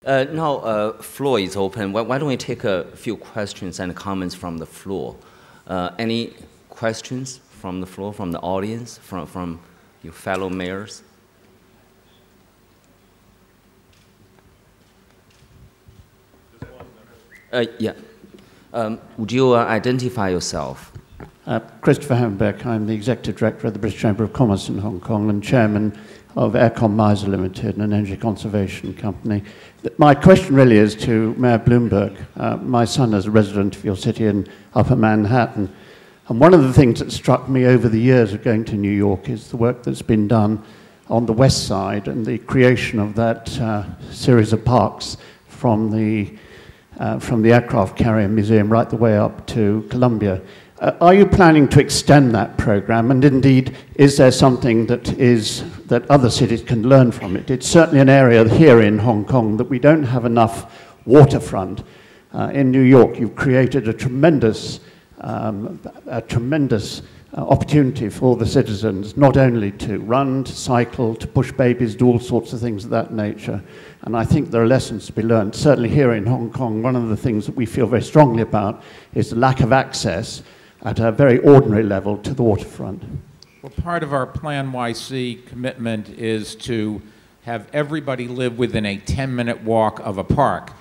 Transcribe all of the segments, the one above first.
Now, floor is open. Why don't we take a few questions and comments from the floor? Any questions from the floor, from the audience, from your fellow mayors? Yeah. Would you identify yourself? Christopher Hambeck. I'm the Executive Director of the British Chamber of Commerce in Hong Kong and Chairman of Aircom Miser Limited, an energy conservation company. My question really is to Mayor Bloomberg. My son is a resident of your city in Upper Manhattan. And one of the things that struck me over the years of going to New York is the work that's been done on the west side and the creation of that series of parks from the aircraft carrier museum right the way up to Columbia. Are you planning to extend that program? And indeed, is there something that other cities can learn from it? It's certainly an area here in Hong Kong that we don't have enough waterfront. In New York, you've created a tremendous opportunity for the citizens, not only to run, to cycle, to push babies, do all sorts of things of that nature. And I think there are lessons to be learned. Certainly here in Hong Kong, one of the things that we feel very strongly about is the lack of access at a very ordinary level to the waterfront. Well, part of our Plan YC commitment is to have everybody live within a 10-minute walk of a park.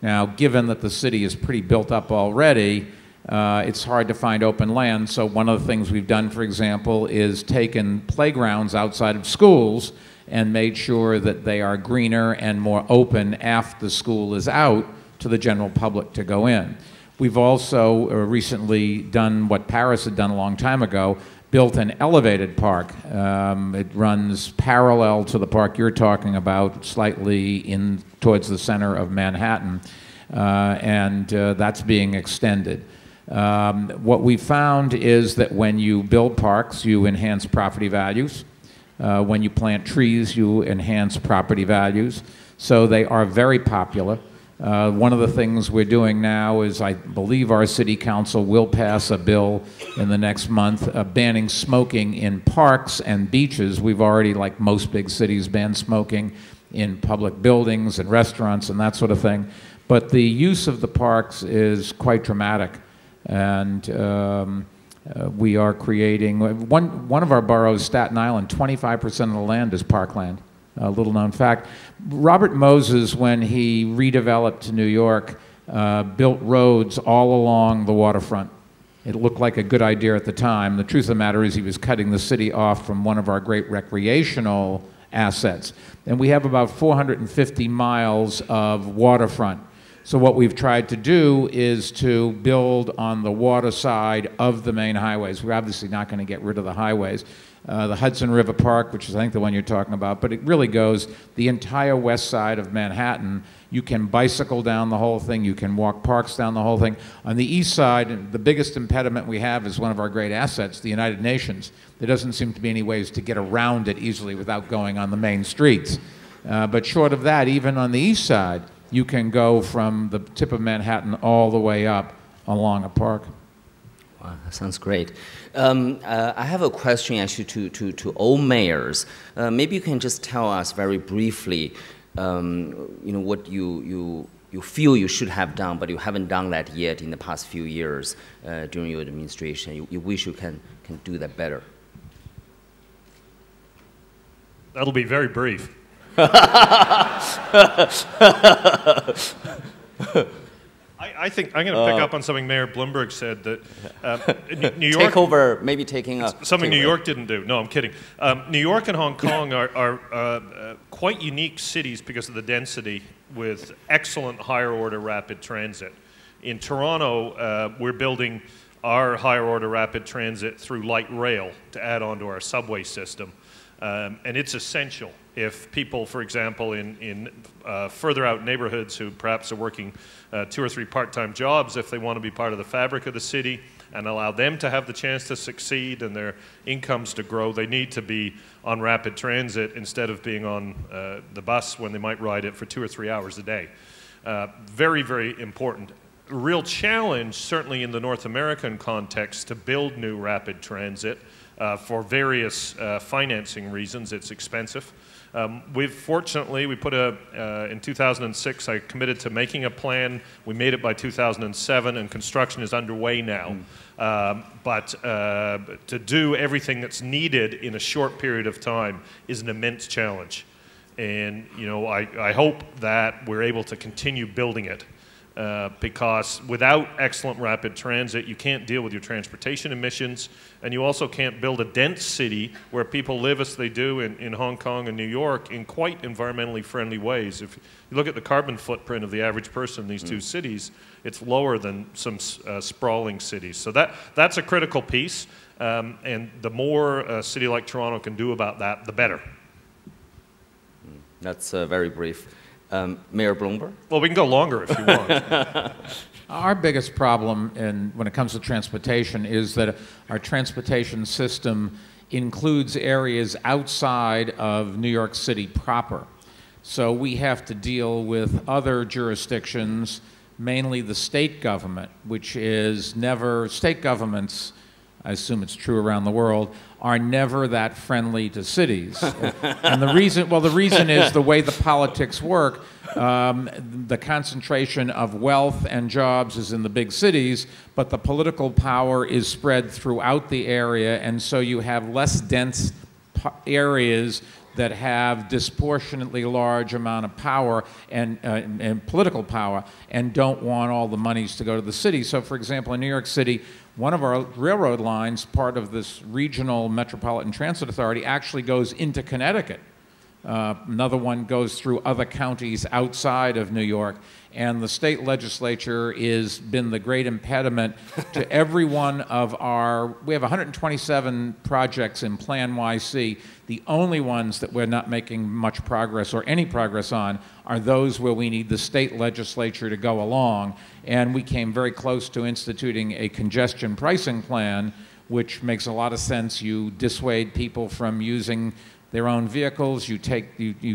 Now, given that the city is pretty built up already, it's hard to find open land. So one of the things we've done, for example, is taken playgrounds outside of schools and made sure that they are greener and more open after the school is out to the general public to go in. We've also recently done what Paris had done a long time ago, built an elevated park. It runs parallel to the park you're talking about, slightly in towards the center of Manhattan, and that's being extended. What we found is that when you build parks, you enhance property values. When you plant trees, you enhance property values. So they are very popular. One of the things we're doing now is I believe our city council will pass a bill in the next month banning smoking in parks and beaches. We've already, like most big cities, banned smoking in public buildings and restaurants and that sort of thing. But the use of the parks is quite dramatic. And we are creating, one of our boroughs, Staten Island, 25% of the land is parkland. A little known fact. Robert Moses, when he redeveloped New York, built roads all along the waterfront. It looked like a good idea at the time. The truth of the matter is he was cutting the city off from one of our great recreational assets. And we have about 450 miles of waterfront. So what we've tried to do is to build on the water side of the main highways. We're obviously not going to get rid of the highways. The Hudson River Park, which is I think the one you're talking about, but it really goes the entire west side of Manhattan. You can bicycle down the whole thing. You can walk parks down the whole thing. On the east side, the biggest impediment we have is one of our great assets, the United Nations. There doesn't seem to be any ways to get around it easily without going on the main streets. But short of that, even on the east side, you can go from the tip of Manhattan all the way up along a park. Wow, that sounds great. I have a question actually to all mayors. Maybe you can just tell us very briefly, what you feel you should have done, but you haven't done that yet in the past few years during your administration. You wish you can do that better. That'll be very brief. I think I'm going to pick up on something Mayor Bloomberg said that New York take over, maybe taking something New York didn't do. No, I'm kidding. New York and Hong Kong are quite unique cities because of the density, with excellent higher order rapid transit. In Toronto, we're building our higher order rapid transit through light rail to add on to our subway system, and it's essential. If people, for example, in further out neighborhoods who perhaps are working 2 or 3 part-time jobs, if they want to be part of the fabric of the city and allow them to have the chance to succeed and their incomes to grow, they need to be on rapid transit instead of being on the bus when they might ride it for 2 or 3 hours a day. Very, very important. A real challenge, certainly in the North American context, to build new rapid transit for various financing reasons. It's expensive. Fortunately, we put in 2006, I committed to making a plan. We made it by 2007, and construction is underway now. But to do everything that's needed in a short period of time is an immense challenge. And I hope that we're able to continue building it. Because without excellent rapid transit, you can't deal with your transportation emissions, and you also can't build a dense city where people live as they do in Hong Kong and New York in quite environmentally friendly ways. If you look at the carbon footprint of the average person in these two cities, it's lower than some sprawling cities. So that's a critical piece, and the more a city like Toronto can do about that, the better. That's very brief. Mayor Bloomberg? Well, we can go longer if you want. Our biggest problem when it comes to transportation is that our transportation system includes areas outside of New York City proper. So we have to deal with other jurisdictions, mainly the state government, which is never, state governments, I assume it's true around the world, are never that friendly to cities. And the reason is the way the politics work. The concentration of wealth and jobs is in the big cities, but the political power is spread throughout the area, and so you have less dense areas that have disproportionately large amount of power and political power, and don't want all the monies to go to the city. So, for example, in New York City, one of our railroad lines, part of this regional metropolitan transit authority, actually goes into Connecticut. Another one goes through other counties outside of New York, and the state legislature has been the great impediment to every one of we have 127 projects in Plan YC. The only ones that we're not making much progress or any progress on are those where we need the state legislature to go along, and we came very close to instituting a congestion pricing plan, which makes a lot of sense. You dissuade people from using their own vehicles, you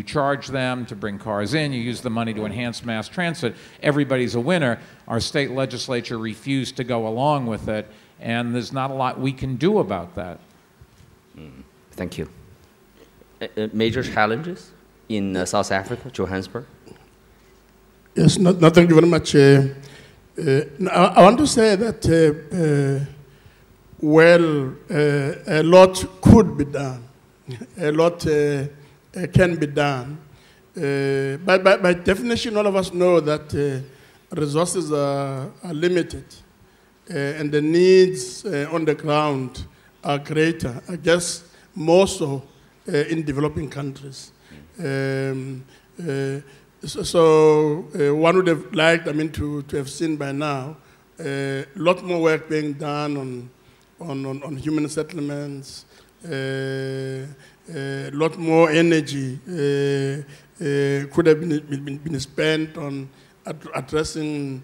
charge them to bring cars in, you use the money to enhance mass transit, everybody's a winner. Our state legislature refused to go along with it, and there's not a lot we can do about that. Thank you. Major challenges in South Africa, Johannesburg? Yes, thank you very much. I want to say that, a lot could be done. A lot can be done. But by definition, all of us know that resources are limited, and the needs on the ground are greater, I guess more so in developing countries. So one would have liked, to have seen by now a lot more work being done on human settlements. A lot more energy could have been spent on addressing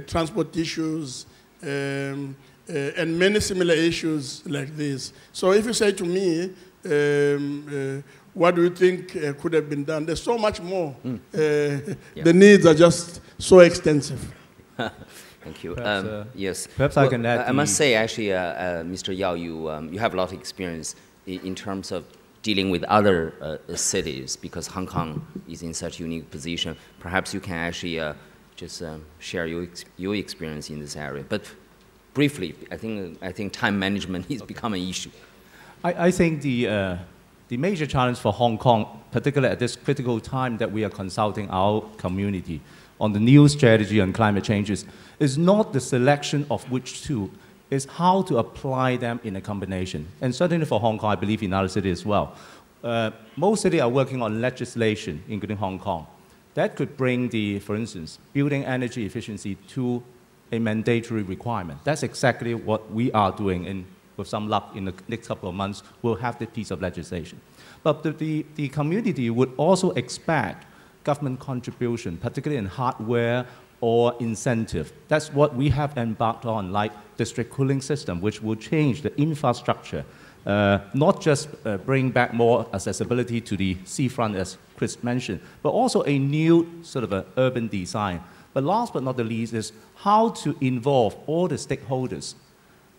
transport issues and many similar issues like this. So if you say to me, what do you think could have been done? There's so much more. The needs are just so extensive. Thank you. Yes. Perhaps I can add. I must say, actually, Mr. Yao, you have a lot of experience in terms of dealing with other cities, because Hong Kong is in such a unique position. Perhaps you can actually just share your experience in this area. But briefly, I think time management is becoming an issue. I think the major challenge for Hong Kong, particularly at this critical time that we are consulting our community on the new strategy on climate changes, is not the selection of which two, is how to apply them in a combination. And certainly for Hong Kong, I believe in other cities as well. Most cities are working on legislation, including Hong Kong, that could bring for instance, building energy efficiency to a mandatory requirement. That's exactly what we are doing, and with some luck in the next couple of months, we'll have this piece of legislation. But the community would also expect government contribution, particularly in hardware or incentive. That's what we have embarked on, like district cooling system, which will change the infrastructure, not just bring back more accessibility to the seafront, as Chris mentioned, but also a new sort of urban design. But last but not the least is how to involve all the stakeholders,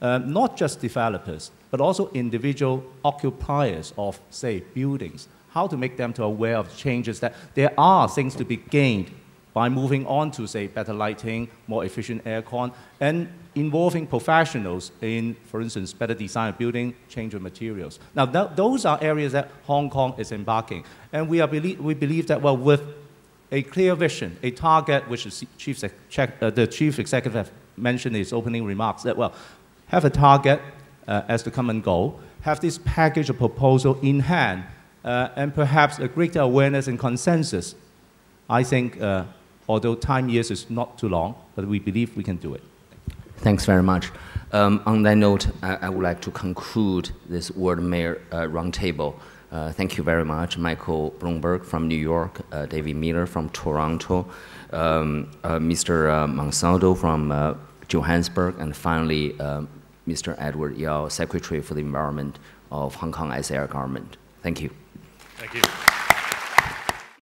not just developers, but also individual occupiers of, say, buildings. how to make them to aware of changes, that there are things to be gained by moving on to, say, better lighting, more efficient aircon, and involving professionals in, for instance, better design of building, change of materials. Now, those are areas that Hong Kong is embarking. And we believe that, well, with a clear vision, a target, which the Chief Executive mentioned in his opening remarks, that, well, have a target as the common goal, have this package of proposal in hand, and perhaps a greater awareness and consensus. I think, although time years is not too long, but we believe we can do it. Thanks very much. On that note, I would like to conclude this World Mayor Roundtable. Thank you very much, Michael Bloomberg from New York, David Miller from Toronto, Mr. Masondo from Johannesburg, and finally, Mr. Edward Yao, Secretary for the Environment of Hong Kong SAR Government. Thank you. Thank you.